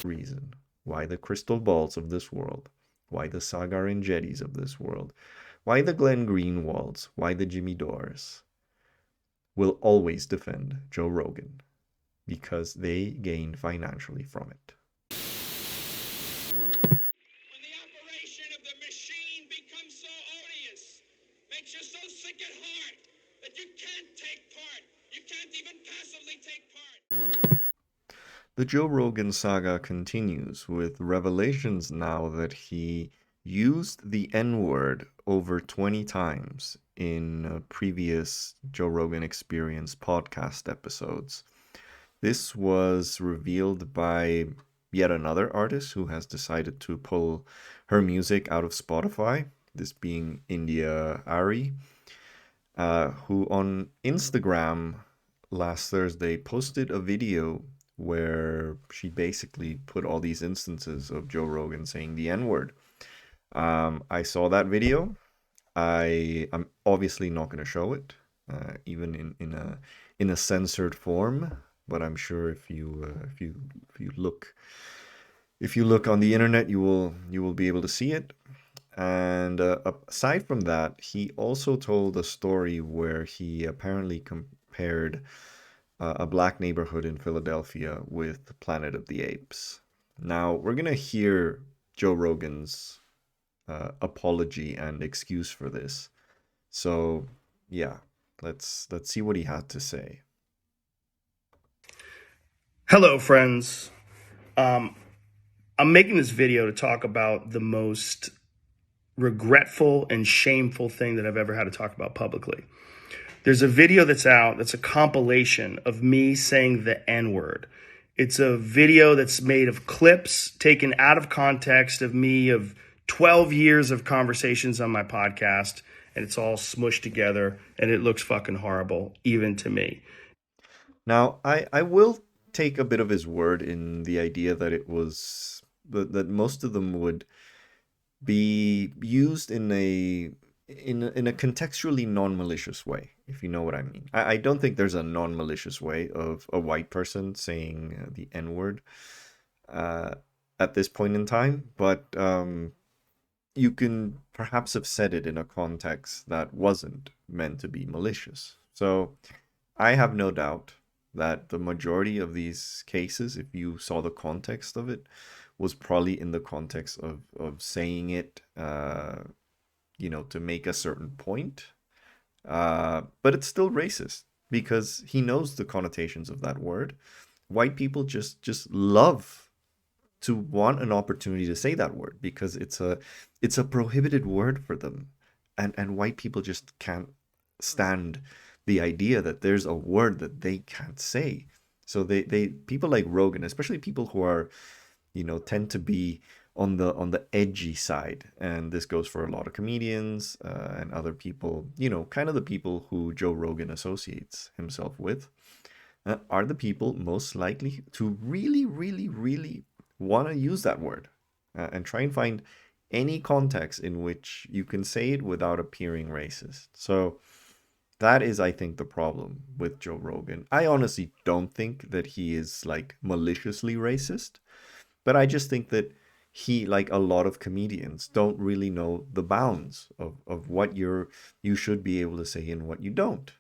reason why the Krystal Balls of this world, why the Saagar Enjetis of this world, why the Glenn Greenwalds, why the Jimmy Dores will always defend Joe Rogan because they gain financially from it. When the operation of the machine becomes so odious, makes you so sick at heart that you can't take part. You can't even passively take part. The Joe Rogan saga continues with revelations now that he used the N word over 20 times in previous Joe Rogan Experience podcast episodes. This was revealed by yet another artist who has decided to pull her music out of Spotify, this being India Ari, who on Instagram last Thursday posted a video where she basically put all these instances of Joe Rogan saying the N word. I saw that video. I'm obviously not going to show it, even in a censored form. But I'm sure if you look on the internet, you will be able to see it. And aside from that, he also told a story where he apparently compared a black neighborhood in Philadelphia with Planet of the Apes. Now we're gonna hear Joe Rogan's apology and excuse for this. So yeah, let's see what he had to say. Hello, friends. I'm making this video to talk about the most regretful and shameful thing that I've ever had to talk about publicly. There's a video that's out that's a compilation of me saying the N-word. It's a video that's made of clips taken out of context of me of 12 years of conversations on my podcast, and it's all smushed together, and it looks fucking horrible, even to me. Now I will take a bit of his word in the idea that it was that most of them would be used in a contextually non-malicious way, if you know what I mean. I don't think there's a non-malicious way of a white person saying the N-word at this point in time, but you can perhaps have said it in a context that wasn't meant to be malicious. So I have no doubt that the majority of these cases, if you saw the context of it, was probably in the context of saying it, to make a certain point. But it's still racist because he knows the connotations of that word. White people just love to want an opportunity to say that word because it's a prohibited word for them, and white people just can't stand the idea that there's a word that they can't say. So they people like Rogan, especially people who are tend to be on the edgy side, and this goes for a lot of comedians and other people, kind of the people who Joe Rogan associates himself with, are the people most likely to really, really, really want to use that word and try and find any context in which you can say it without appearing racist. So that is, I think, the problem with Joe Rogan. I honestly don't think that he is like maliciously racist, but I just think that he, like a lot of comedians, don't really know the bounds of what you should be able to say and what you don't.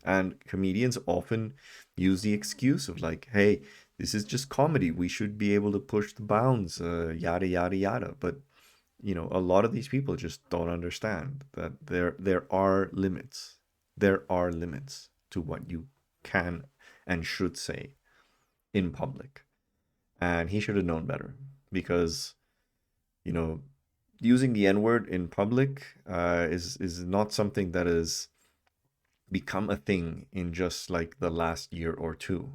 And comedians often use the excuse of like, hey, this is just comedy. We should be able to push the bounds, yada, yada, yada. But, a lot of these people just don't understand that there are limits. There are limits to what you can and should say in public. And he should have known better because, using the N-word in public is not something that has become a thing in just like the last year or two.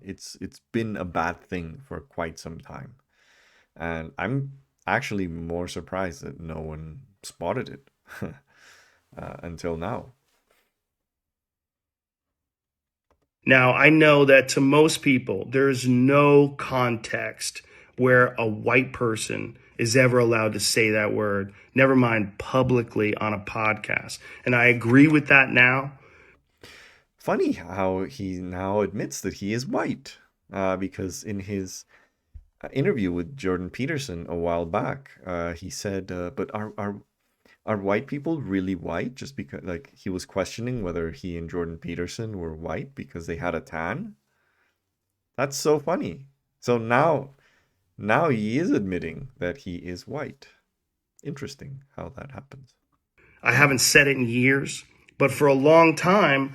It's been a bad thing for quite some time. And I'm actually more surprised that no one spotted it until now. Now, I know that to most people, there's no context where a white person is ever allowed to say that word, never mind publicly on a podcast. And I agree with that now. Funny how he now admits that he is white, because in his interview with Jordan Peterson a while back. He said, "But are white people really white?" Just because, like, he was questioning whether he and Jordan Peterson were white because they had a tan. That's so funny. So now he is admitting that he is white. Interesting how that happens. I haven't said it in years, but for a long time,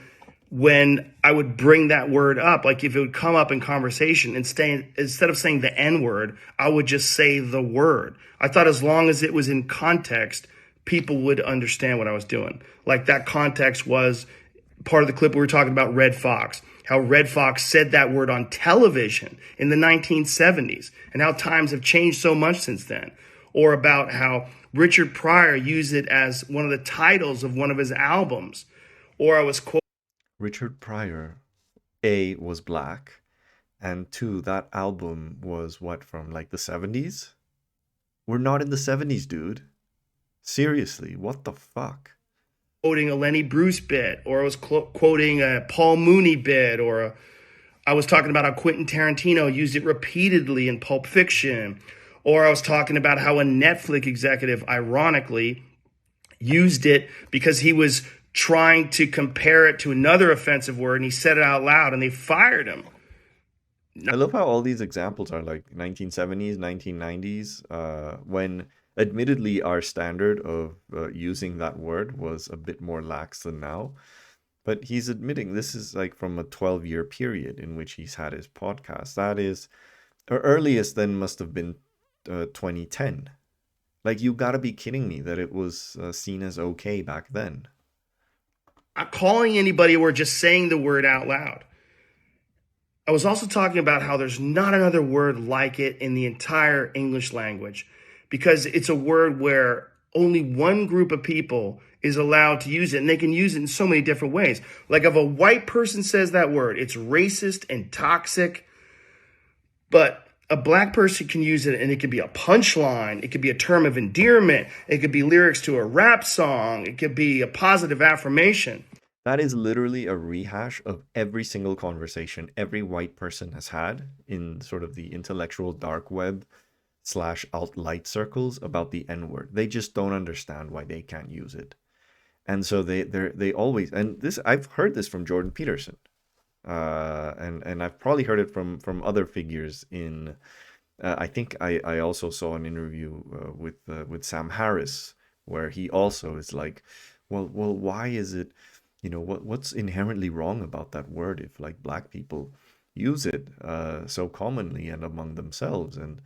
when I would bring that word up, like if it would come up in conversation, instead of saying the N word, I would just say the word. I thought as long as it was in context, people would understand what I was doing. Like that context was part of the clip we were talking about Red Fox, how Red Fox said that word on television in the 1970s, and how times have changed so much since then. Or about how Richard Pryor used it as one of the titles of one of his albums. Or I was quoting Richard Pryor, A, was black, and two, that album was what, from like the 70s? We're not in the 70s, dude. Seriously, what the fuck? a Lenny Bruce bit, or I was quoting a Paul Mooney bit, or I was talking about how Quentin Tarantino used it repeatedly in Pulp Fiction, or I was talking about how a Netflix executive, ironically, used it because he was trying to compare it to another offensive word, and he said it out loud, and they fired him. I love how all these examples are like 1970s, 1990s, when admittedly our standard of using that word was a bit more lax than now. But he's admitting this is like from a 12-year period in which he's had his podcast. That is, or earliest then must have been 2010. Like, you gotta be kidding me that it was seen as okay back then. Not calling anybody or just saying the word out loud. I was also talking about how there's not another word like it in the entire English language because it's a word where only one group of people is allowed to use it, and they can use it in so many different ways. Like if a white person says that word, it's racist and toxic, but a black person can use it and it could be a punchline. It could be a term of endearment. It could be lyrics to a rap song. It could be a positive affirmation. That is literally a rehash of every single conversation every white person has had in sort of the intellectual dark web slash alt-light circles about the N-word. They just don't understand why they can't use it. And so they always, and this, I've heard this from Jordan Peterson. And I've probably heard it from other figures in I think I also saw an interview with Sam Harris where he also is like, well, why is it, what's inherently wrong about that word if like black people use it so commonly and among themselves and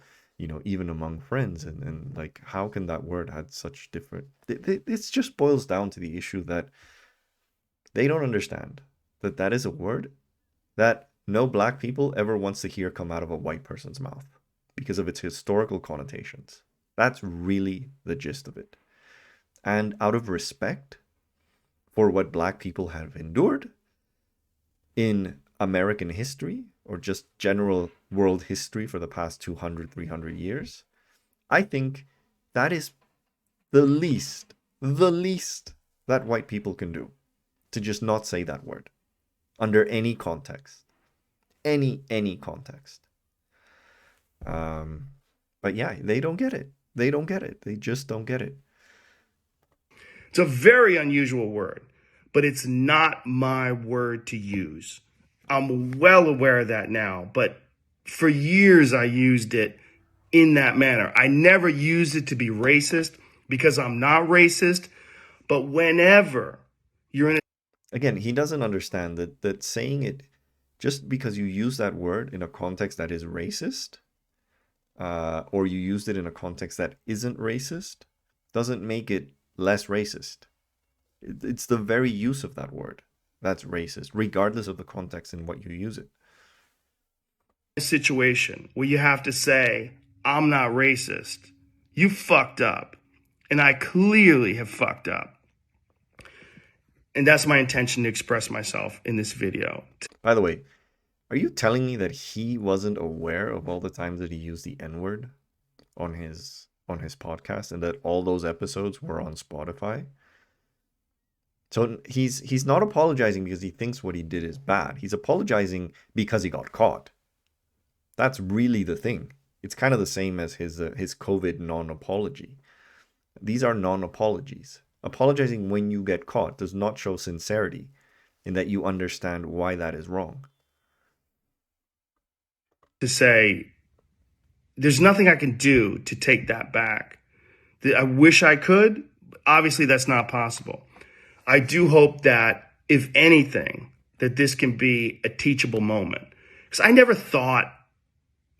even among friends and like how can that word had such different it just boils down to the issue that they don't understand that that is a word that no black people ever wants to hear come out of a white person's mouth because of its historical connotations. That's really the gist of it. And out of respect for what black people have endured in American history or just general world history for the past 200, 300 years, I think that is the least that white people can do to just not say that word under any context, any context. But yeah, they don't get it. They don't get it. They just don't get it. It's a very unusual word, but it's not my word to use. I'm well aware of that now, but for years I used it in that manner. I never used it to be racist because I'm not racist, but whenever you're in a Again, he doesn't understand that saying it just because you use that word in a context that is racist, or you used it in a context that isn't racist, doesn't make it less racist. It's the very use of that word that's racist, regardless of the context in what you use it. situation where you have to say, I'm not racist, you fucked up. And I clearly have fucked up. And that's my intention to express myself in this video. By the way, are you telling me that he wasn't aware of all the times that he used the N-word on his podcast and that all those episodes were on Spotify? So he's not apologizing because he thinks what he did is bad. He's apologizing because he got caught. That's really the thing. It's kind of the same as his COVID non-apology. These are non-apologies. Apologizing when you get caught does not show sincerity in that you understand why that is wrong. To say, there's nothing I can do to take that back. I wish I could. Obviously, that's not possible. I do hope that, if anything, that this can be a teachable moment. Because I never thought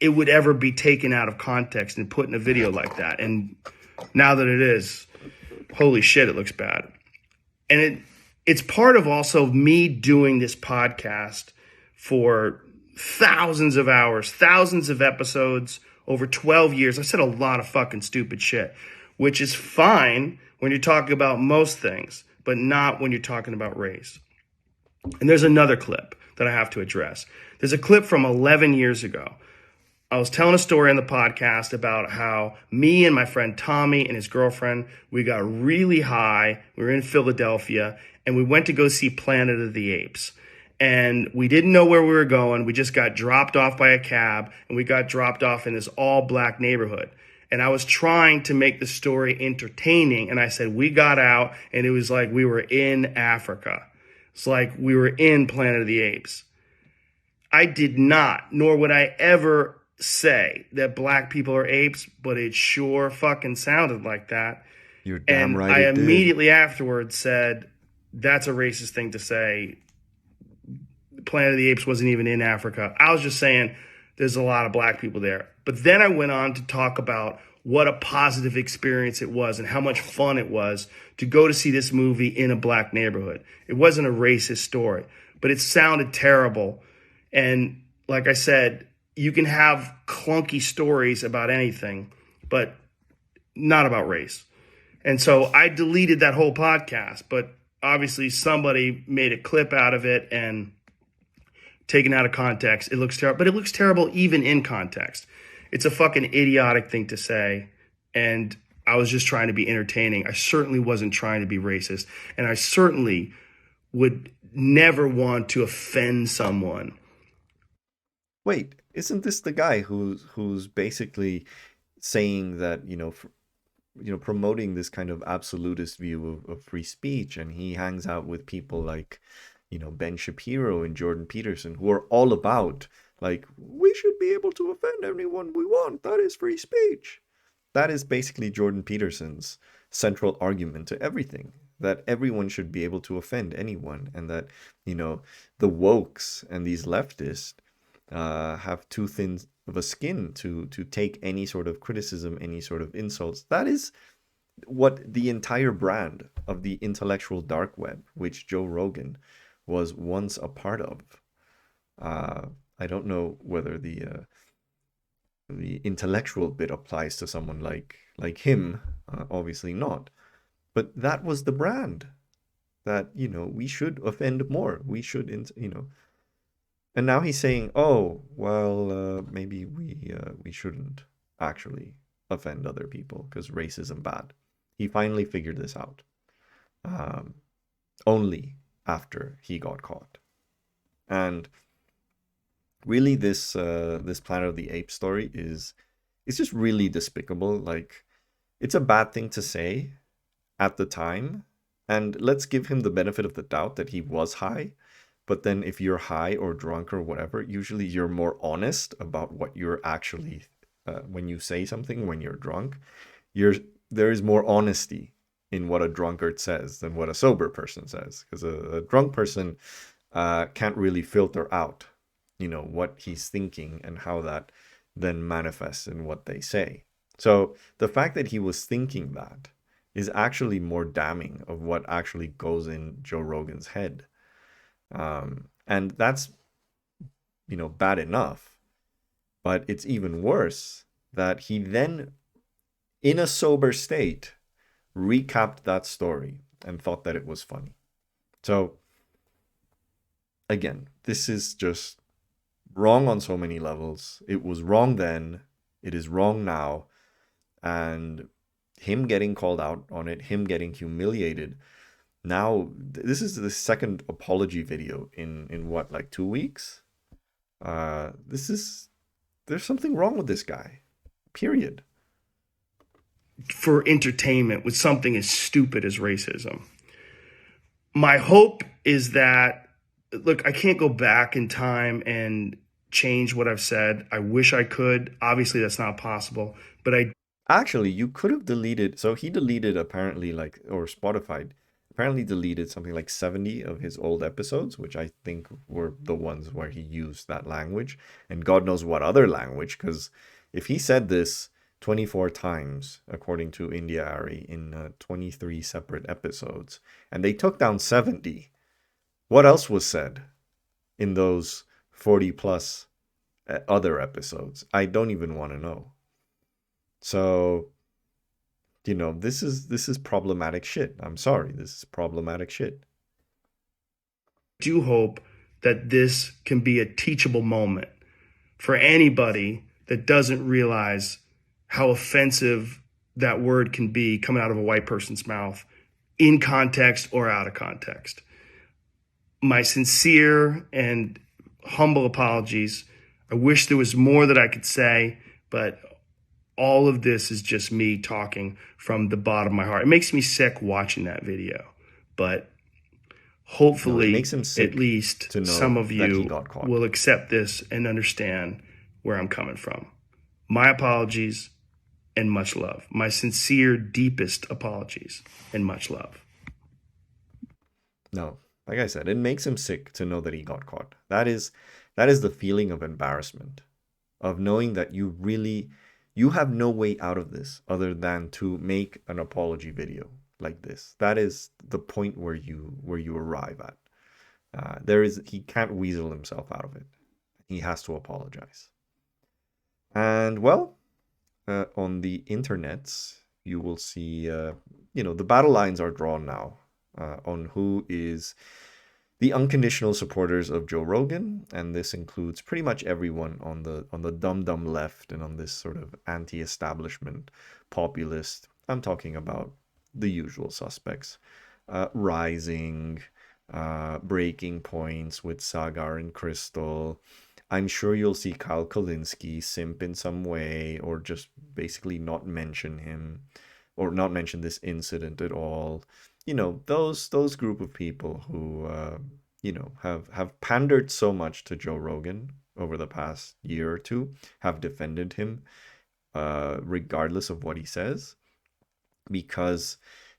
it would ever be taken out of context and put in a video like that. And now that it is, holy shit, it looks bad. And it's part of also me doing this podcast for thousands of hours, thousands of episodes, over 12 years. I said a lot of fucking stupid shit, which is fine when you're talking about most things, but not when you're talking about race. And there's another clip that I have to address. There's a clip from 11 years ago. I was telling a story on the podcast about how me and my friend Tommy and his girlfriend, we got really high. We were in Philadelphia and we went to go see Planet of the Apes. And we didn't know where we were going. We just got dropped off by a cab and we got dropped off in this all black neighborhood. And I was trying to make the story entertaining. And I said, we got out and it was like we were in Africa. It's like we were in Planet of the Apes. I did not, nor would I ever say that black people are apes, but it sure fucking sounded like that. You're damn and right. I it did. immediately afterwards said, that's a racist thing to say. Planet of the Apes wasn't even in Africa. I was just saying there's a lot of black people there. But then I went on to talk about what a positive experience it was and how much fun it was to go to see this movie in a black neighborhood. It wasn't a racist story, but it sounded terrible. And like I said, you can have clunky stories about anything, but not about race. And so I deleted that whole podcast, but obviously somebody made a clip out of it and taken out of context. It looks terrible, but it looks terrible even in context. It's a fucking idiotic thing to say. And I was just trying to be entertaining. I certainly wasn't trying to be racist. And I certainly would never want to offend someone. Wait, isn't this the guy who's basically saying that, promoting this kind of absolutist view of free speech, and he hangs out with people like, Ben Shapiro and Jordan Peterson, who are all about, like, we should be able to offend anyone we want. That is free speech. That is basically Jordan Peterson's central argument to everything, that everyone should be able to offend anyone, and that, the wokes and these leftists have too thin of a skin to take any sort of criticism, any sort of insults. That is what the entire brand of the intellectual dark web, which Joe Rogan was once a part of. I don't know whether the intellectual bit applies to someone like him. Obviously not. But that was the brand. That we should offend more. We should And now he's saying, oh, well, maybe we shouldn't actually offend other people because racism bad. He finally figured this out. Only after he got caught. And really this Planet of the Apes story it's just really despicable. Like, it's a bad thing to say at the time. And let's give him the benefit of the doubt that he was high. But then if you're high or drunk or whatever, usually you're more honest about what you're actually, when you say something, when you're drunk, there is more honesty in what a drunkard says than what a sober person says. Because a drunk person can't really filter out, what he's thinking and how that then manifests in what they say. So the fact that he was thinking that is actually more damning of what actually goes in Joe Rogan's head. And that's, bad enough. But it's even worse that he then, in a sober state, recapped that story and thought that it was funny. So, again, this is just wrong on so many levels. It was wrong then. It is wrong now. And him getting called out on it, him getting humiliated. Now, this is the second apology video in what, like 2 weeks? There's something wrong with this guy. period. For entertainment with something as stupid as racism. My hope is that, look, I can't go back in time and change what I've said. I wish I could. Obviously, that's not possible. But I Actually, you could have deleted. So he deleted apparently like, or Spotify apparently deleted something like 70 of his old episodes, which I think were the ones where he used that language. And God knows what other language, because if he said this 24 times, according to India Ari, in 23 separate episodes, and they took down 70, what else was said in those 40 plus other episodes? I don't even want to know. So, this is problematic shit. I'm sorry, this is problematic shit. do hope that this can be a teachable moment for anybody that doesn't realize how offensive that word can be coming out of a white person's mouth, in context or out of context. My sincere and humble apologies. I wish there was more that I could say, but all of this is just me talking from the bottom of my heart. It makes me sick watching that video, but No, it hopefully makes him at sick least to some know of that he you got caught. will accept this and understand where I'm coming from. My apologies and much love. My sincere, deepest apologies and much love. No, like I said, it makes him sick to know that he got caught. That is the feeling of embarrassment, of knowing that you have no way out of this other than to make an apology video like this. That is the point where you arrive at. He can't weasel himself out of it. He has to apologize. And well, on the internets, you will see, the battle lines are drawn now on who is the unconditional supporters of Joe Rogan, and this includes pretty much everyone on the dumb left and on this sort of anti-establishment populist. I'm talking about the usual suspects, Rising, Breaking Points with Saagar and Krystal. I'm sure you'll see Kyle Kalinske simp in some way, or just basically not mention him, or not mention this incident at all. Those group of people who have pandered so much to Joe Rogan over the past year or two, have defended him regardless of what he says, because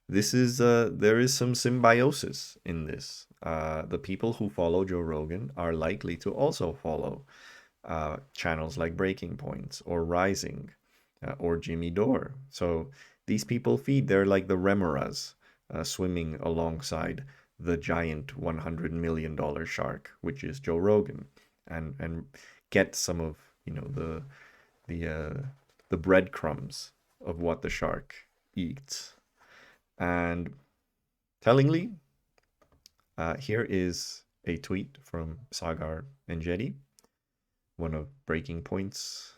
there is some symbiosis in this. The people who follow Joe Rogan are likely to also follow channels like Breaking Points or Rising or Jimmy Dore. So these people feed, they're like the remoras swimming alongside the giant $100 million shark, which is Joe Rogan, and get some of the breadcrumbs of what the shark eats. And tellingly, here is a tweet from Saagar Enjeti, one of Breaking Point's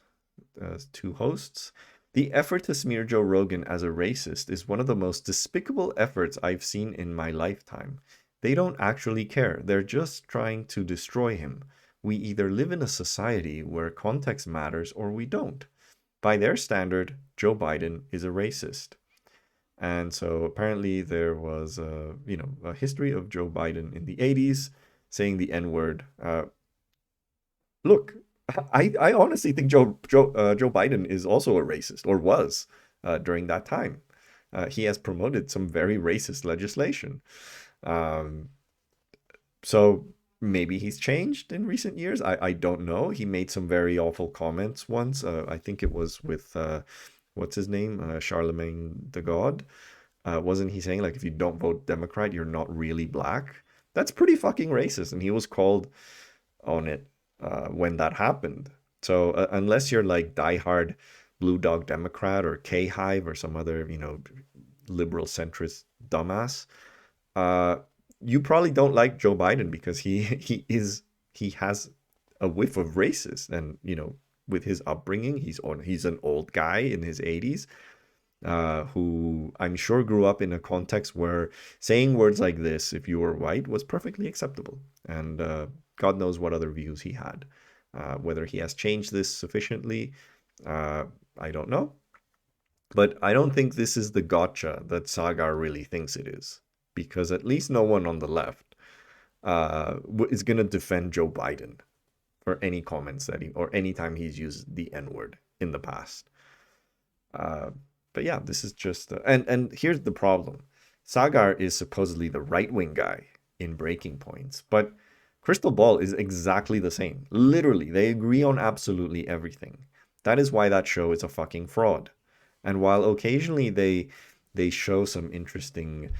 two hosts. The effort to smear Joe Rogan as a racist is one of the most despicable efforts I've seen in my lifetime. They don't actually care. They're just trying to destroy him. We either live in a society where context matters or we don't. By their standard, Joe Biden is a racist. And so apparently there was a history of Joe Biden in the 80s saying the N-word. Look, I honestly think Joe Biden is also a racist, or was during that time. He has promoted some very racist legislation. Um, so maybe he's changed in recent years. I don't know. He made some very awful comments once. I think it was with what's his name, Charlemagne the God. Wasn't he saying like if you don't vote Democrat, you're not really black? That's pretty fucking racist, and he was called on it when that happened. So unless you're like diehard Blue Dog Democrat or K Hive or some other liberal centrist dumbass, uh, you probably don't like Joe Biden because he has a whiff of racist, and with his upbringing, he's an old guy in his 80s, who I'm sure grew up in a context where saying words like this, if you were white, was perfectly acceptable. And God knows what other views he had. Whether he has changed this sufficiently, Uh, I don't know. But I don't think this is the gotcha that Saagar really thinks it is. Because at least no one on the left is going to defend Joe Biden for any comments that he, or any time he's used the N word in the past. Uh, but yeah, this is just and here's the problem. Sagar is supposedly the right wing guy in Breaking Points, but Krystal Ball is exactly the same. Literally, they agree on absolutely everything. That is why that show is a fucking fraud. And while occasionally they show some interesting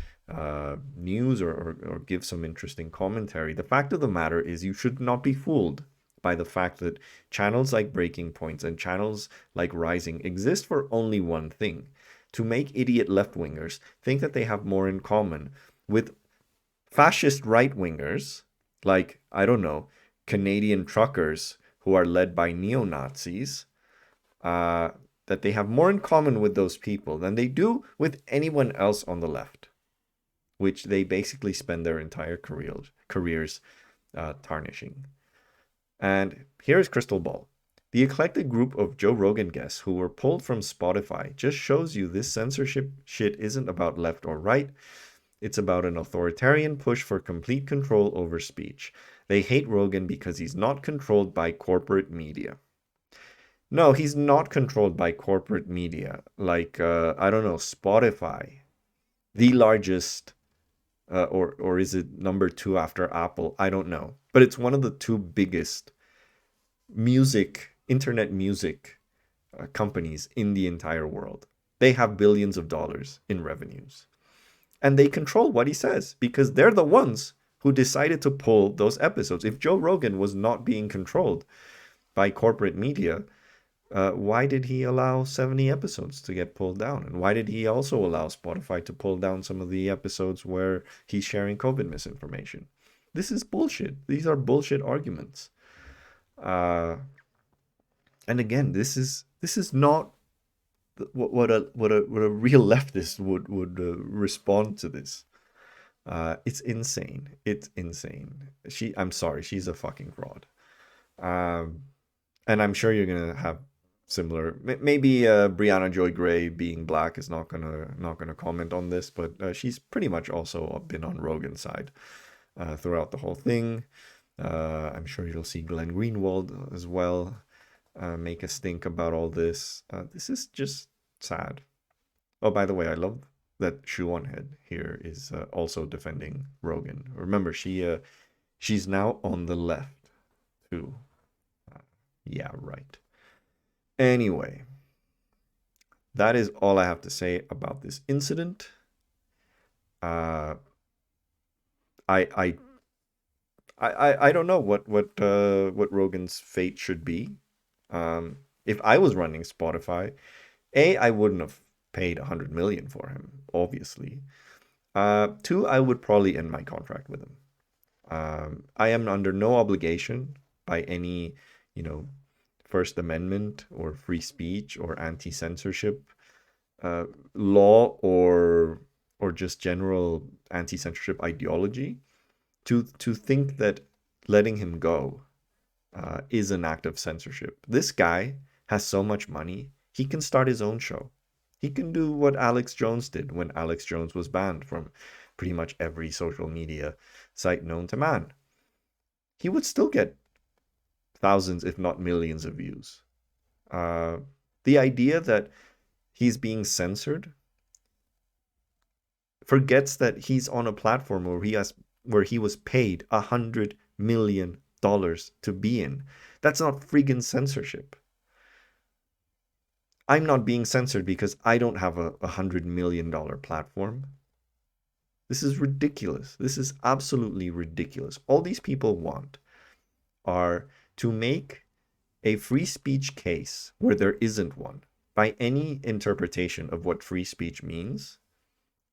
news or give some interesting commentary, the fact of the matter is you should not be fooled by the fact that channels like Breaking Points and channels like Rising exist for only one thing: to make idiot left wingers think that they have more in common with fascist right wingers, like, I don't know, Canadian truckers who are led by neo Nazis, uh, that they have more in common with those people than they do with anyone else on the left, which they basically spend their entire careers tarnishing. And here's Krystal Ball. The eclectic group of Joe Rogan guests who were pulled from Spotify just shows you this censorship shit isn't about left or right. It's about an authoritarian push for complete control over speech. They hate Rogan because he's not controlled by corporate media. No, he's not controlled by corporate media. Like, I don't know, Spotify, the largest, or is it number two after Apple? I don't know. But it's one of the two biggest internet music companies in the entire world. They have billions of dollars in revenues. And they control what he says because they're the ones who decided to pull those episodes. If Joe Rogan was not being controlled by corporate media, why did he allow 70 episodes to get pulled down? And why did he also allow Spotify to pull down some of the episodes where he's sharing COVID misinformation? This is bullshit. These are bullshit arguments. Uh, and again, this is not what a real leftist would respond to this. It's insane. It's insane. I'm sorry, she's a fucking fraud. Um, and I'm sure you're gonna have similar. Maybe Brianna Joy Gray, being black, is not gonna comment on this, but she's pretty much also been on Rogan's side throughout the whole thing. I'm sure you'll see Glenn Greenwald as well make us think about all this. This is just sad. Oh, by the way, I love that Shoe on Head here is also defending Rogan. Remember, she's now on the left too. Uh, yeah, right. Anyway, that is all I have to say about this incident. Uh, I I I don't know what Rogan's fate should be. If I was running Spotify, I wouldn't have paid 100 million for him, obviously. Two, I would probably end my contract with him. I am under no obligation by any, you know, First Amendment or free speech or anti-censorship law or just general anti-censorship ideology to think that letting him go is an act of censorship. This guy has so much money, he can start his own show. He can do what Alex Jones did when Alex Jones was banned from pretty much every social media site known to man. He would still get thousands, if not millions, of views. Uh, the idea that he's being censored forgets that he's on a platform where he was paid $100 million to be in. That's not friggin' censorship. I'm not being censored because I don't have a $100 million platform. This is ridiculous. This is absolutely ridiculous. All these people want are to make a free speech case where there isn't one by any interpretation of what free speech means.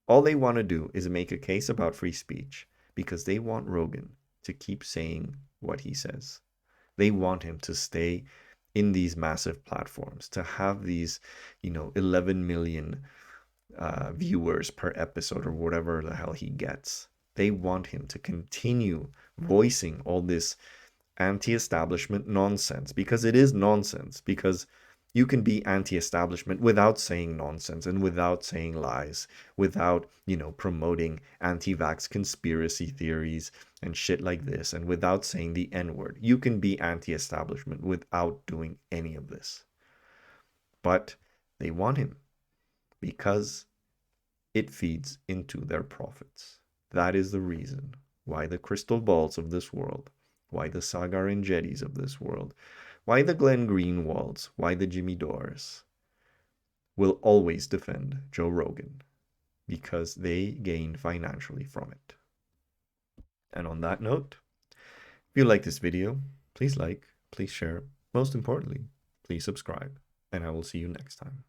All they want to do is make a case about free speech because they want Rogan to keep saying what he says. They want him to stay in these massive platforms, to have these, 11 million viewers per episode or whatever the hell he gets. They want him to continue voicing all this anti-establishment nonsense because it is nonsense. Because You can be anti-establishment without saying nonsense and without saying lies, without, promoting anti-vax conspiracy theories and shit like this, and without saying the N-word. You can be anti-establishment without doing any of this. But they want him because it feeds into their profits. That is the reason why the Krystal Balls of this world, why the Saagar Enjetis of this world, why the Glenn Greenwalds, why the Jimmy Dores will always defend Joe Rogan, because they gain financially from it. And on that note, if you like this video, please like, please share, most importantly, please subscribe, and I will see you next time.